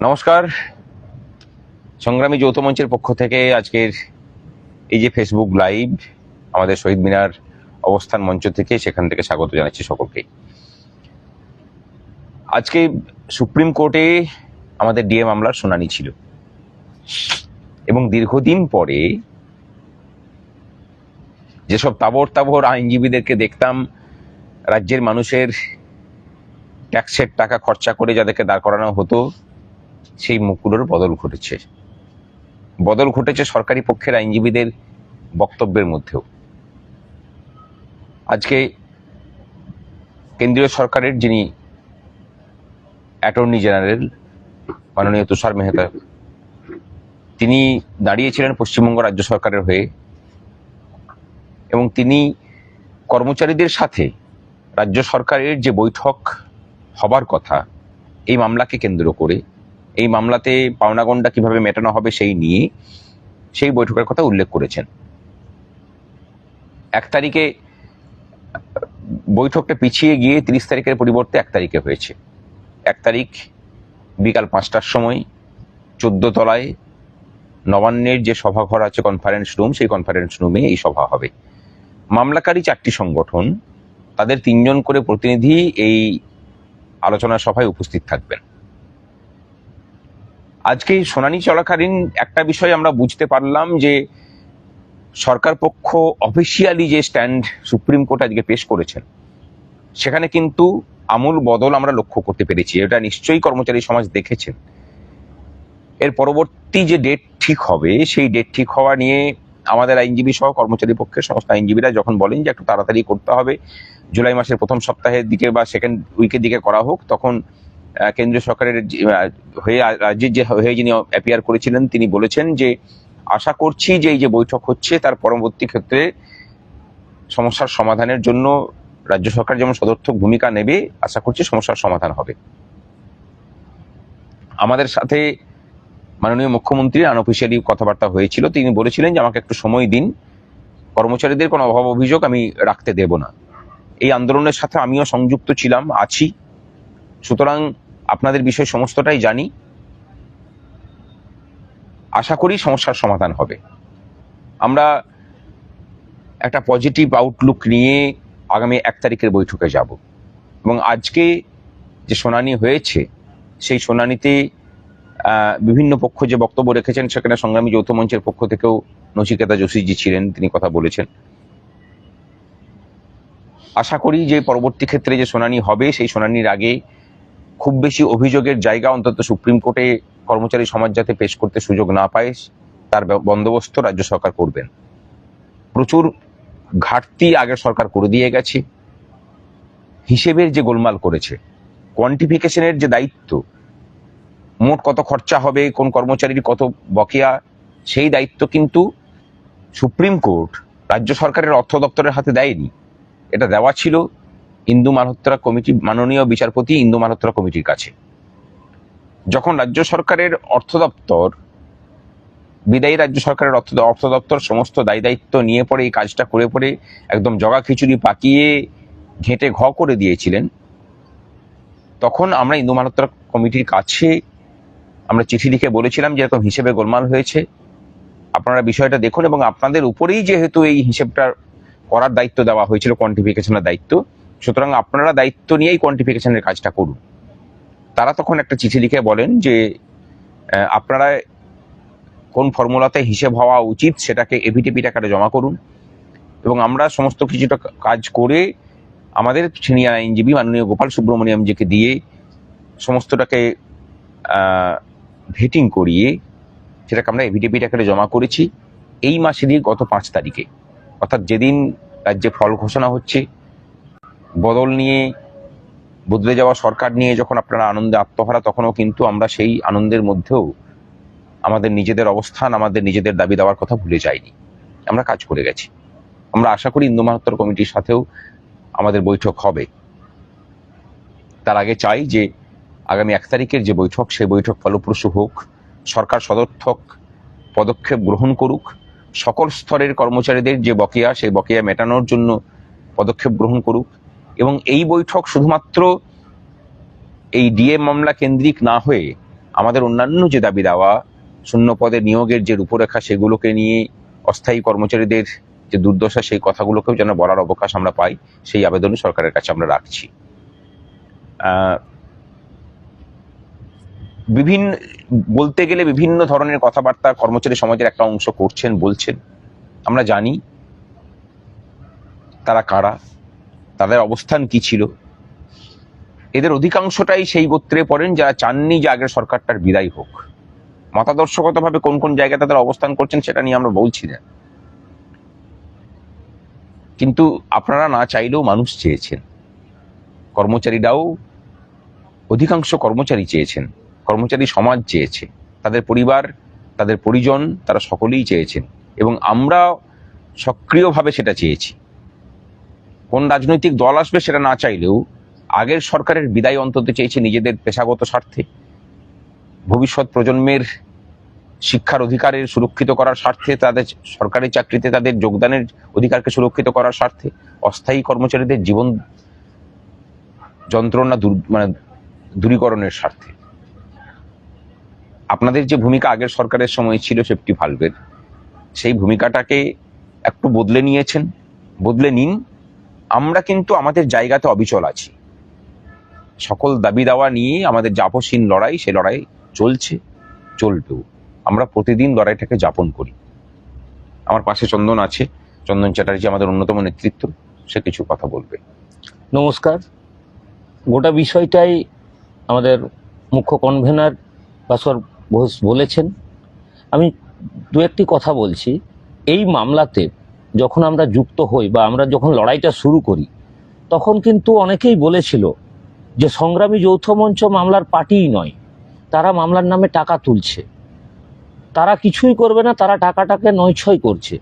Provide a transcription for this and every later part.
নমস্কার। সংগ্রামী যৌথ মঞ্চের পক্ষ থেকে আজকের এই যে ফেসবুক লাইভ আমাদের শহীদ মিনার অবস্থান মঞ্চ থেকে, সেখান থেকে স্বাগত জানাচ্ছি সকলকে। আজকে সুপ্রিম কোর্টে আমাদের ডিএ মামলার শুনানি ছিল এবং দীর্ঘদিন পরে যেসব তাবড় তাবড় আইনজীবীদেরকে দেখতাম রাজ্যের মানুষের ট্যাক্সের টাকা খরচা করে যাদেরকে দাঁড় করানো হতো, সেই মুখগুলোর বদল ঘটেছে সরকারি পক্ষের আইনজীবীদের বক্তব্যের মধ্যেও। আজকে কেন্দ্রীয় সরকারের যিনি অ্যাটর্নি জেনারেল মাননীয় তুষার মেহতা, তিনি দাঁড়িয়েছিলেন পশ্চিমবঙ্গ রাজ্য সরকারের হয়ে এবং তিনি কর্মচারীদের সাথে রাজ্য সরকারের যে বৈঠক হবার কথা এই মামলাকে কেন্দ্র করে, এই মামলাতে পাওনাগণ্ডা কিভাবে মেটানো হবে সেই বৈঠকের কথা উল্লেখ করেছেন। 1 তারিখে বৈঠকটা পিছিয়ে গিয়ে 30 তারিখের পরিবর্তে 1 তারিখে হয়েছে। 1 তারিখ বিকাল 5টার সময় 14 তলায় নবান্নের যে সভাঘর আছে কনফারেন্স রুম, সেই কনফারেন্স রুমে এই সভা হবে। মামলাকারী 4টি সংগঠন, তাদের 3 জন করে প্রতিনিধি এই আলোচনা সভায় উপস্থিত থাকবেন। আজকে শুনানি চলাকালীন একটা বিষয় আমরা বুঝতে পারলাম যে সরকার পক্ষ অফিসিয়ালি যে স্ট্যান্ড সুপ্রিম কোর্ট আজকে পেশ করেছেন, সেখানে কিন্তু আমূল বদল আমরা লক্ষ্য করতে পেরেছি। এটা নিশ্চয়ই কর্মচারী সমাজ দেখেছেন। এর পরবর্তী যে ডেট ঠিক হবে, সেই ডেট ঠিক হওয়া নিয়ে আমাদের আইনজীবী সহ কর্মচারী পক্ষের সমস্ত আইনজীবীরা যখন বলেন যে একটু তাড়াতাড়ি করতে হবে, জুলাই মাসের প্রথম সপ্তাহের দিকে বা সেকেন্ড উইকের দিকে করা হোক, তখন কেন্দ্রীয় সরকারের হয়ে রাজ্যের যে হয়ে যিনি অ্যাপিয়ার করেছিলেন তিনি বলেছেন যে আশা করছি যে এই যে বৈঠক হচ্ছে তার পরবর্তী ক্ষেত্রে সমস্যার সমাধানের জন্য রাজ্য সরকার যেমন সদর্থক ভূমিকা নেবে, আশা করছি সমস্যার সমাধান হবে। আমাদের সাথে মাননীয় মুখ্যমন্ত্রীর আনঅফিসিয়ালি কথাবার্তা হয়েছিল। তিনি বলেছিলেন যে আমাকে একটু সময় দিন, কর্মচারীদের কোনো অভাব অভিযোগ আমি রাখতে দেব না। এই আন্দোলনের সাথে আমিও সংযুক্ত ছিলাম, আছি, সুতরাং আপনাদের বিষয় সমস্তটাই জানি। আশা করি সমস্যার সমাধান হবে। আমরা একটা পজিটিভ আউটলুক নিয়ে আগামী 1 তারিখের বৈঠকে যাব এবং আজকে যে শুনানি হয়েছে সেই শুনানিতে বিভিন্ন পক্ষ যে বক্তব্য রেখেছেন, সেখানে সংগ্রামী যৌথ মঞ্চের পক্ষ থেকেও নচিকেতা যোশীজি ছিলেন, তিনি কথা বলেছেন। আশা করি যে পরবর্তী ক্ষেত্রে যে শুনানি হবে সেই শুনানির আগে খুব বেশি অভিযোগের জায়গা অন্তত সুপ্রিম কোর্টে কর্মচারী সমাজ যাতে পেশ করতে সুযোগ না পায়, তার বন্দোবস্ত রাজ্য সরকার করবেন। প্রচুর ঘাটতি আগের সরকার করে দিয়ে গেছে। হিসেবের যে গোলমাল করেছে, কোয়ান্টিফিকেশনের যে দায়িত্ব, মোট কত খরচা হবে, কোন কর্মচারীর কত বকেয়া, সেই দায়িত্ব কিন্তু সুপ্রিম কোর্ট রাজ্য সরকারের অর্থ দপ্তরের হাতে দেয়নি। এটা দেওয়া ছিল ইন্দু মালহোত্রা কমিটি, মাননীয় বিচারপতি ইন্দু মালহোত্রা কমিটির কাছে। যখন রাজ্য সরকারের অর্থ দপ্তর, বিদায়ী রাজ্য সরকারের অর্থ দপ্তর সমস্ত দায় দায়িত্ব নিয়ে পড়ে এই কাজটা করে পড়ে একদম জগা খিচুড়ি পাকিয়ে ঘেঁটে ঘ করে দিয়েছিলেন, তখন আমরা ইন্দু মালহোত্রা কমিটির কাছে আমরা চিঠি লিখে বলেছিলাম যে এরকম হিসেবে গোলমাল হয়েছে, আপনারা বিষয়টা দেখুন এবং আপনাদের উপরেই যেহেতু এই হিসেবটা করার দায়িত্ব দেওয়া হয়েছিল, কোয়ান্টিফিকেশনের দায়িত্ব, সুতরাং আপনারা দায়িত্ব নিয়েই কোয়ান্টিফিকেশনের কাজটা করুন। তারা তখন একটা চিঠি লিখে বলেন যে আপনারা কোন ফর্মুলাতে হিসেব হওয়া উচিত সেটাকে এভিটিপিট আকারে জমা করুন এবং আমরা সমস্ত কিছুটা কাজ করে আমাদের সিনিয়র আইনজীবী মাননীয় গোপাল সুব্রমণিয়ামজিকে দিয়ে সমস্তটাকে ভেটিং করিয়ে সেটাকে আমরা এভিটিপিট আকারে জমা করেছি এই মাসেরই গত 5 তারিখে, অর্থাৎ যেদিন রাজ্যে ফল ঘোষণা হচ্ছে। বদল নিয়ে, বদলে যাওয়া সরকার নিয়ে যখন আপনারা আনন্দে আত্মহারা, তখনও কিন্তু আমরা সেই আনন্দের মধ্যেও আমাদের নিজেদের অবস্থান, আমাদের নিজেদের দাবি দেওয়ার কথা ভুলে যাইনি। আমরা কাজ করে গেছি। আমরা আশা করি ইন্দু মালহোত্রা কমিটির সাথেও আমাদের বৈঠক হবে। তার আগে চাই যে আগামী 1 তারিখের যে বৈঠক, সেই বৈঠক ফলপ্রসূ হোক, সরকার সদর্থক পদক্ষেপ গ্রহণ করুক, সকল স্তরের কর্মচারীদের যে বকেয়া, সেই বকেয়া মেটানোর জন্য পদক্ষেপ গ্রহণ করুক এবং এই বৈঠক শুধুমাত্র এই ডিএ মামলা কেন্দ্রিক না হয়ে আমাদের অন্যান্য যে দাবি দাওয়া, শূন্য পদে নিয়োগের যে রূপরেখা, সেগুলোকে নিয়ে অস্থায়ী কর্মচারীদের যে দুর্দশা, সেই কথাগুলোকেও যেন বলার অবকাশ আমরা পাই, সেই আবেদনও সরকারের কাছে আমরা রাখছি। বলতে গেলে বিভিন্ন ধরনের কথাবার্তা কর্মচারী সমাজের একটা অংশ করছেন, বলছেন। আমরা জানি তারা কারা, তাদের অবস্থান কি ছিল। এদের অধিকাংশটাই সেই গোত্রে পড়েন যারা চাননি যে আগের সরকারটার বিদায় হোক। মতাদর্শগতভাবে কোন কোন জায়গায় তাদের অবস্থান করছেন সেটা নিয়ে আমরা বলছি না, কিন্তু আপনারা না চাইলেও মানুষ চেয়েছেন, কর্মচারীরাও, অধিকাংশ কর্মচারী চেয়েছেন, কর্মচারী সমাজ চেয়েছে, তাদের পরিবার, তাদের পরিজন, তারা সকলেই চেয়েছেন, এবং আমরা সক্রিয়ভাবে সেটা চেয়েছি। কোন রাজনৈতিক দল আসবে সেটা না চাইলেও আগের সরকারের বিদায় অন্তত চেয়েছে নিজেদের পেশাগত স্বার্থে, ভবিষ্যৎ প্রজন্মের শিক্ষার অধিকারের সুরক্ষিত করার স্বার্থে, তাদের সরকারি চাকরিতে তাদের যোগদানের অধিকারকে সুরক্ষিত করার স্বার্থে, অস্থায়ী কর্মচারীদের জীবন যন্ত্রণা দূরীকরণের স্বার্থে। আপনাদের যে ভূমিকা আগের সরকারের সময় ছিল সেফটি ভালভের, সেই ভূমিকাটাকে একটু বদলে নিয়েছেন, বদলে নিন। আমরা কিন্তু আমাদের জায়গাতে অবিচল আছি। সকল দাবি দাওয়া নিয়ে আমাদের যাপসীন লড়াই, সে লড়াই চলছে, চলবেও। আমরা প্রতিদিন লড়াইটাকে যাপন করি। আমার পাশে চন্দন আছে, চন্দন চ্যাটার্জি আমাদের অন্যতম নেতৃত্ব, সে কিছু কথা বলবে। নমস্কার। গোটা বিষয়টাই আমাদের মুখ্য কনভেনার ভাস্কর ঘোষ বলেছেন। আমি দু একটি কথা বলছি। এই মামলাতে যখন আমরা যুক্ত হই বা আমরা যখন লড়াইটা শুরু করি, তখন কিন্তু অনেকেই বলেছিল যে সংগ্রামী যৌথ মঞ্চ মামলার পার্টিই নয়, তারা মামলার নামে টাকা তুলছে, তারা কিছুই করবে না, তারা টাকাটাকে নয়ছয় করছে।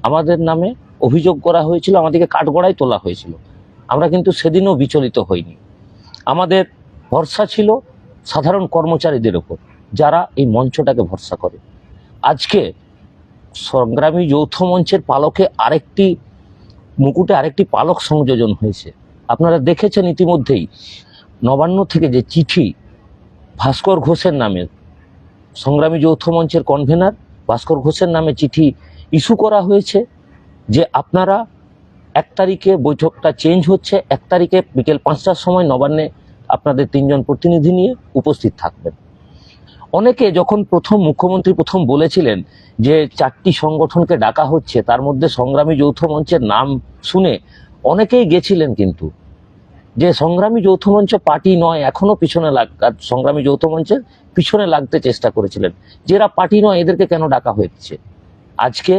আমাদের নামে অভিযোগ করা হয়েছিল, আমাদেরকে কাঠগড়ায় তোলা হয়েছিল। আমরা কিন্তু সেদিনও বিচলিত হইনি। আমাদের ভরসা ছিল সাধারণ কর্মচারীদের ওপর, যারা এই মঞ্চটাকে ভরসা করে। আজকে সংগ্রামী যৌথ মঞ্চের পালকে আরেকটি মুকুটে আরেকটি পালক সংযোজন হয়েছে। আপনারা দেখেছেন ইতিমধ্যেই নবান্ন থেকে যে চিঠি ভাস্কর ঘোষের নামে, সংগ্রামী যৌথ মঞ্চের কনভেনার ভাস্কর ঘোষের নামে চিঠি ইস্যু করা হয়েছে যে আপনারা 1 তারিখে বৈঠকটা চেঞ্জ হচ্ছে, 1 তারিখে বিকেল 5টার সময় নবান্নে আপনাদের 3 জন প্রতিনিধি নিয়ে উপস্থিত থাকবেন। অনেকে যখন মুখ্যমন্ত্রী প্রথম বলেছিলেন যে 4টি সংগঠনকে ডাকা হচ্ছে, তার মধ্যে সংগ্রামী যৌথ মঞ্চের নাম শুনে অনেকেই গেছিলেন, কিন্তু যে সংগ্রামী যৌথ মঞ্চ পার্টি নয়, এখনো পিছনে সংগ্রামী যৌথ মঞ্চের পিছনে লাগতে চেষ্টা করেছিলেন, যে এরা পার্টি নয়, এদেরকে কেন ডাকা হয়েছে। আজকে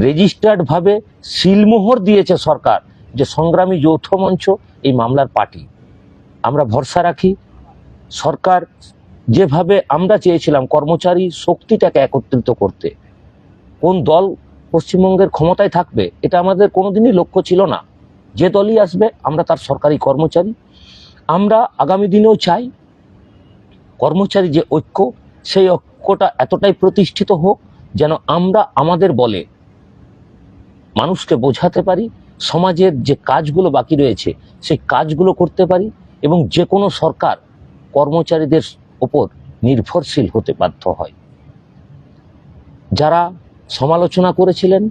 রেজিস্টার্ড ভাবে সিলমোহর দিয়েছে সরকার যে সংগ্রামী যৌথ মঞ্চ এই মামলার পার্টি। আমরা ভরসা রাখি সরকার যেভাবে আমরা চেয়েছিলাম কর্মচারী শক্তিটাকে একত্রিত করতে, কোন দল পশ্চিমবঙ্গের ক্ষমতায় থাকবে এটা আমাদের কোনোদিনই লক্ষ্য ছিল না। যে দলই আসবে আমরা তার সরকারি কর্মচারী। আমরা আগামী দিনেও চাই কর্মচারী যে ঐক্য, সেই ঐক্যটা এতটাই প্রতিষ্ঠিত হোক যেন আমরা আমাদের বলে মানুষকে বোঝাতে পারি, সমাজের যে কাজগুলো বাকি রয়েছে সেই কাজগুলো করতে পারি, এবং যে কোনো সরকার কর্মচারীদের ওপর নির্ভরশীল হতে বাধ্য হয়। যারা সমালোচনা করেছিলেন,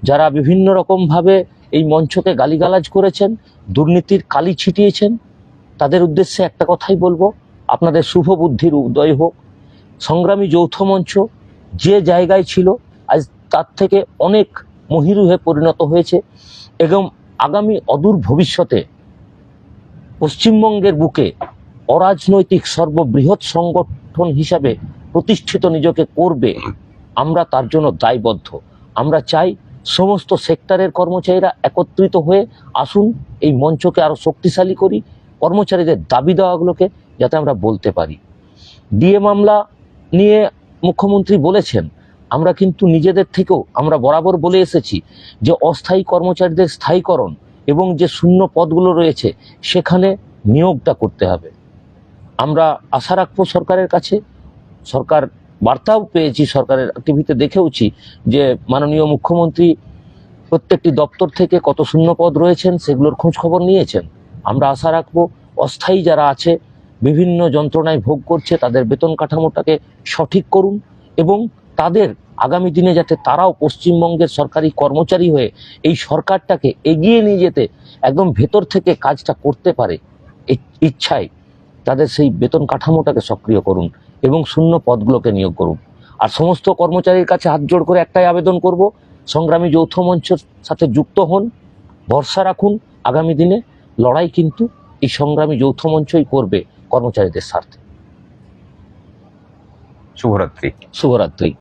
যারা বিভিন্ন রকমভাবে এই মঞ্চকে গালিগালাজ করেছেন, দুর্নীতির কালি ছিটিয়েছেন, তাদের উদ্দেশ্যে একটা কথাই বলবো, আপনাদের শুভ বুদ্ধির উদয় হোক। সংগ্রামী যৌথ মঞ্চ যে জায়গায় ছিল আজ তার থেকে অনেক মহিরুহে পরিণত হয়েছে, এবং আগামী অদূর ভবিষ্যতে পশ্চিমবঙ্গের বুকে অরাজনৈতিক সর্ববৃহৎ সংগঠন হিসাবে প্রতিষ্ঠিত নিজেকে করবে। আমরা তার জন্য দায়বদ্ধ। আমরা চাই সমস্ত সেক্টরের কর্মচারীরা একত্রিত হয়ে আসুন, এই মঞ্চকে আরো শক্তিশালী করি, কর্মচারীদের দাবি দেওয়াগুলোকে যাতে আমরা বলতে পারি। ডিএ মামলা নিয়ে মুখ্যমন্ত্রী বলেছেন, আমরা কিন্তু নিজেদের থেকেও আমরা বরাবর বলে এসেছি যে অস্থায়ী কর্মচারীদের স্থায়ীকরণ এবং যে শূন্য পদগুলো রয়েছে সেখানে নিয়োগটা করতে হবে। আমরা আশা রাখবো সরকারের কাছে, সরকার বার্তাও পেয়েছি, সরকারের টিভিতে দেখেওছি যে মাননীয় মুখ্যমন্ত্রী প্রত্যেকটি দপ্তর থেকে কত শূন্য পদ রয়েছেন সেগুলোর খোঁজ খবর নিয়েছেন। আমরা আশা রাখবো অস্থায়ী যারা আছে, বিভিন্ন যন্ত্রণায় ভোগ করছে তাদের বেতন কাঠামোটাকে সঠিক করুন এবং তাদের আগামী দিনে যাতে তারাও পশ্চিমবঙ্গের সরকারি কর্মচারী হয়ে এই সরকারটাকে এগিয়ে নিয়ে যেতে একদম ভেতর থেকে কাজটা করতে পারে এই ইচ্ছায় তাদের সেই বেতন কাঠামোটাকে সক্রিয় করুন এবং শূন্য পদগুলোকে নিয়োগ করুন। আর সমস্ত কর্মচারীর কাছে হাত জোড় করে একটাই আবেদন করব, সংগ্রামী যৌথ মঞ্চের সাথে যুক্ত হন, ভরসা রাখুন আগামী দিনে লড়াই কিন্তু এই সংগ্রামী যৌথ মঞ্চই করবে কর্মচারীদের স্বার্থে। শুভরাত্রি। শুভরাত্রি।